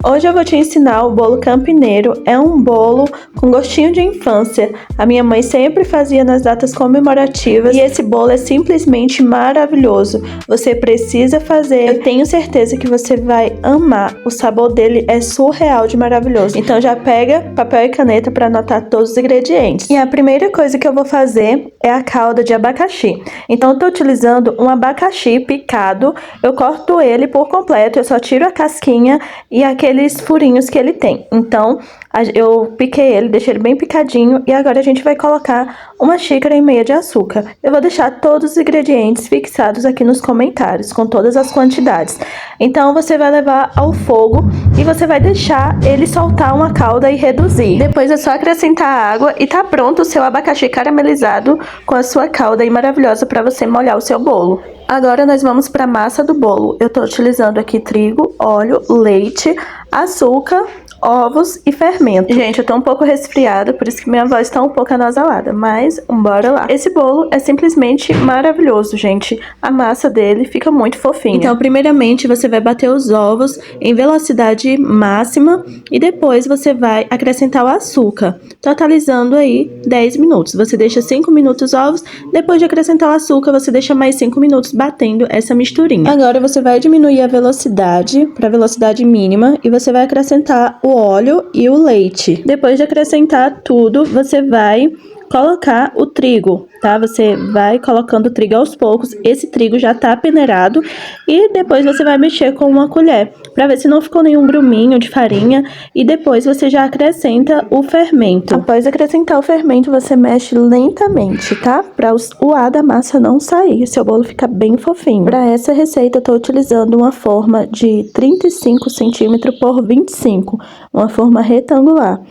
Hoje eu vou te ensinar o bolo campineiro. É um bolo com gostinho de infância. A minha mãe sempre fazia nas datas comemorativas e esse bolo é simplesmente maravilhoso. Você precisa fazer. Eu tenho certeza que você vai amar. O sabor dele é surreal de maravilhoso. Então já pega papel e caneta para anotar todos os ingredientes. E a primeira coisa que eu vou fazer é a calda de abacaxi. Então eu tô utilizando um abacaxi picado. Eu corto ele por completo, eu só tiro a casquinha e aqueles furinhos que ele tem. Então, eu piquei ele, deixei ele bem picadinho e agora a gente vai colocar 1,5 xícaras de açúcar. Eu vou deixar todos os ingredientes fixados aqui nos comentários, com todas as quantidades. Então, você vai levar ao fogo e você vai deixar ele soltar uma calda e reduzir. Depois é só acrescentar a água e tá pronto o seu abacaxi caramelizado com a sua calda aí maravilhosa para você molhar o seu bolo. Agora nós vamos para a massa do bolo. Eu tô utilizando aqui trigo, óleo, leite, açúcar, ovos e fermento. Gente, eu tô um pouco resfriada, por isso que minha voz tá um pouco anasalada, mas bora lá. Esse bolo é simplesmente maravilhoso, gente. A massa dele fica muito fofinha. Então, primeiramente, você vai bater os ovos em velocidade máxima e depois você vai acrescentar o açúcar, totalizando aí 10 minutos. Você deixa 5 minutos os ovos, depois de acrescentar o açúcar, você deixa mais 5 minutos batendo essa misturinha. Agora você vai diminuir a velocidade para velocidade mínima e você vai acrescentar o óleo e o leite. Depois de acrescentar tudo, você vai colocar o trigo, tá? Você vai colocando o trigo aos poucos. Esse trigo já tá peneirado e depois você vai mexer com uma colher para ver se não ficou nenhum gruminho de farinha e depois você já acrescenta o fermento. Após acrescentar o fermento, você mexe lentamente, tá? Para o ar da massa não sair, seu bolo fica bem fofinho. Para essa receita, eu tô utilizando uma forma de 35 centímetros por 25, uma forma retangular.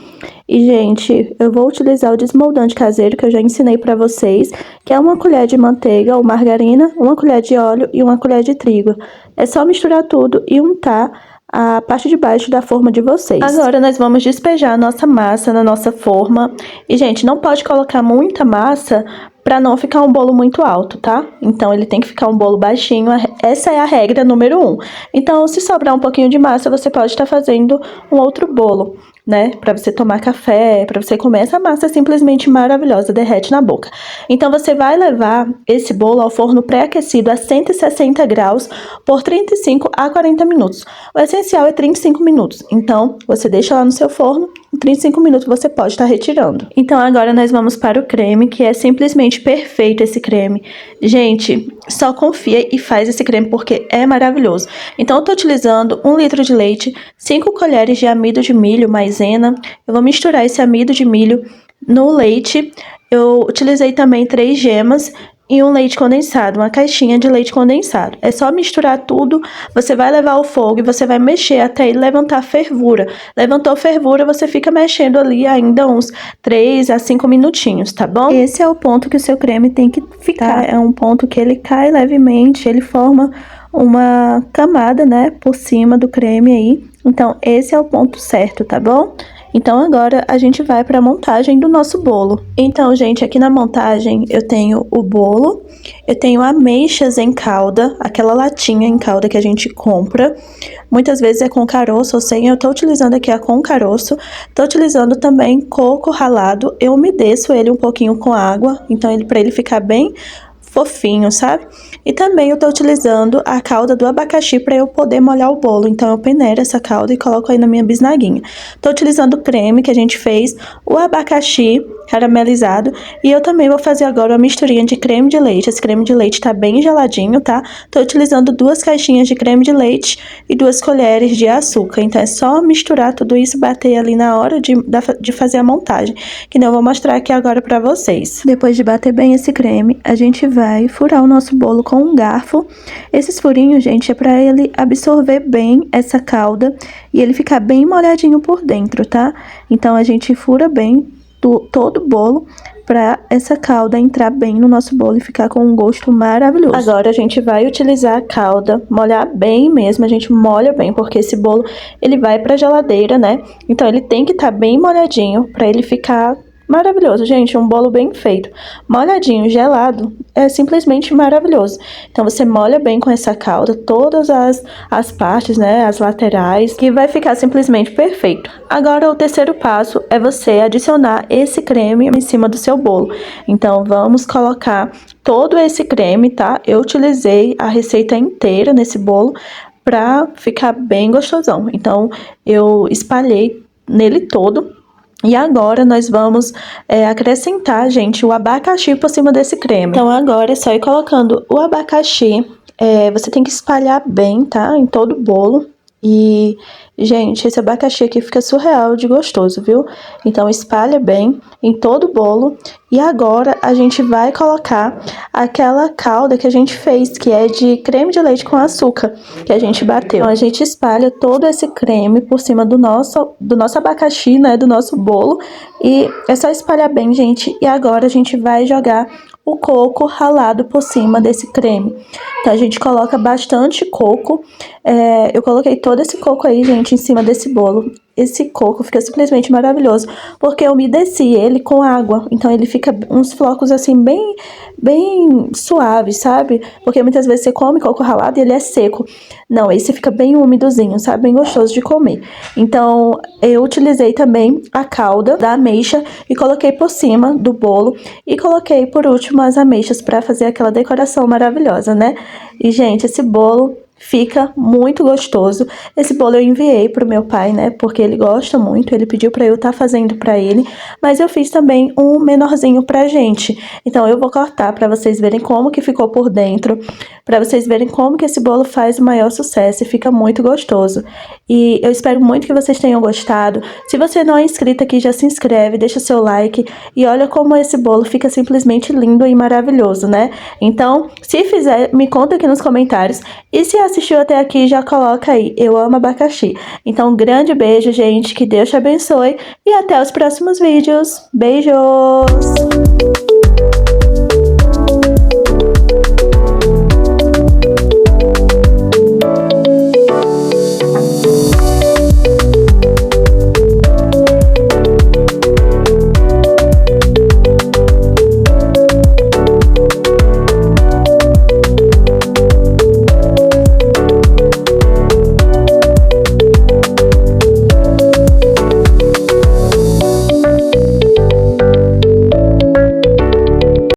E, gente, eu vou utilizar o desmoldante caseiro que eu já ensinei pra vocês, que é 1 colher de manteiga ou margarina, 1 colher de óleo e 1 colher de trigo. É só misturar tudo e untar a parte de baixo da forma de vocês. Agora nós vamos despejar a nossa massa na nossa forma. E, gente, não pode colocar muita massa para não ficar um bolo muito alto, tá? Então, ele tem que ficar um bolo baixinho. Essa é a regra número 1. Então, se sobrar um pouquinho de massa, você pode estar fazendo um outro bolo, né? Para você tomar café, para você comer. Essa massa é simplesmente maravilhosa, derrete na boca. Então, você vai levar esse bolo ao forno pré-aquecido a 160 graus por 35 a 40 minutos. O essencial é 35 minutos. Então, você deixa lá no seu forno, em 35 minutos você pode estar retirando. Então, agora nós vamos para o creme, que é simplesmente perfeito esse creme. Gente, só confia e faz esse creme porque é maravilhoso. Então, eu tô utilizando 1 litro de leite, 5 colheres de amido de milho, maisena. Eu vou misturar esse amido de milho no leite. Eu utilizei também 3 gemas e um leite condensado, uma caixinha de leite condensado. É só misturar tudo, você vai levar ao fogo e você vai mexer até ele levantar fervura. Levantou fervura, você fica mexendo ali ainda uns 3 a 5 minutinhos, tá bom? Esse é o ponto que o seu creme tem que ficar. É um ponto que ele cai levemente, ele forma uma camada, né, por cima do creme aí. Então, esse é o ponto certo, tá bom? Então, agora a gente vai para a montagem do nosso bolo. Então, gente, aqui na montagem eu tenho o bolo, eu tenho ameixas em calda, aquela latinha em calda que a gente compra. Muitas vezes é com caroço ou sem, eu tô utilizando aqui a com caroço. Tô utilizando também coco ralado, eu umedeço ele um pouquinho com água, então para ele ficar bem fofinho, sabe? E também eu tô utilizando a calda do abacaxi para eu poder molhar o bolo. Então, eu peneiro essa calda e coloco aí na minha bisnaguinha. Tô utilizando o creme que a gente fez, o abacaxi caramelizado. E eu também vou fazer agora uma misturinha de creme de leite. Esse creme de leite tá bem geladinho, tá? Tô utilizando 2 caixinhas de creme de leite e 2 colheres de açúcar. Então, é só misturar tudo isso, bater ali na hora de fazer a montagem. Que nem eu vou mostrar aqui agora pra vocês. Depois de bater bem esse creme, a gente vai furar o nosso bolo com um garfo. Esses furinhos, gente, é pra ele absorver bem essa calda e ele ficar bem molhadinho por dentro, tá? Então, a gente fura bem todo o bolo para essa calda entrar bem no nosso bolo e ficar com um gosto maravilhoso. Agora a gente vai utilizar a calda, molhar bem mesmo, a gente molha bem, porque esse bolo ele vai para geladeira, né? Então ele tem que estar bem molhadinho para ele ficar maravilhoso, gente, um bolo bem feito. Molhadinho, gelado, é simplesmente maravilhoso. Então você molha bem com essa calda, todas as partes, né, as laterais, que vai ficar simplesmente perfeito. Agora o terceiro passo é você adicionar esse creme em cima do seu bolo. Então vamos colocar todo esse creme, tá? Eu utilizei a receita inteira nesse bolo pra ficar bem gostosão. Então eu espalhei nele todo. E agora nós vamos acrescentar, gente, o abacaxi por cima desse creme. Então agora é só ir colocando o abacaxi. Você tem que espalhar bem, tá? Em todo o bolo. E, gente, esse abacaxi aqui fica surreal de gostoso, viu? Então espalha bem em todo o bolo. E agora a gente vai colocar aquela calda que a gente fez, que é de creme de leite com açúcar, que a gente bateu. Então a gente espalha todo esse creme por cima do nosso abacaxi, né, do nosso bolo. E é só espalhar bem, gente. E agora a gente vai jogar o coco ralado por cima desse creme. Então a gente coloca bastante coco. Eu coloquei todo esse coco aí, gente, em cima desse bolo. Esse coco fica simplesmente maravilhoso, porque eu umedeci ele com água. Então ele fica uns flocos assim bem suaves, sabe? Porque muitas vezes você come coco ralado e ele é seco. Não, esse fica bem úmidozinho, sabe? Bem gostoso de comer. Então eu utilizei também a calda da ameixa e coloquei por cima do bolo. E coloquei por último as ameixas para fazer aquela decoração maravilhosa, né? E, gente, esse bolo fica muito gostoso. Esse bolo eu enviei pro meu pai, né? Porque ele gosta muito, ele pediu pra eu estar fazendo pra ele. Mas eu fiz também um menorzinho pra gente. Então eu vou cortar pra vocês verem como que ficou por dentro. Pra vocês verem como que esse bolo faz o maior sucesso e fica muito gostoso. E eu espero muito que vocês tenham gostado. Se você não é inscrito aqui, já se inscreve, deixa seu like. E olha como esse bolo fica simplesmente lindo e maravilhoso, né? Então, se fizer, me conta aqui nos comentários. E se assistiu até aqui, já coloca aí, eu amo abacaxi. Então, um grande beijo, gente, que Deus te abençoe e até os próximos vídeos. Beijos!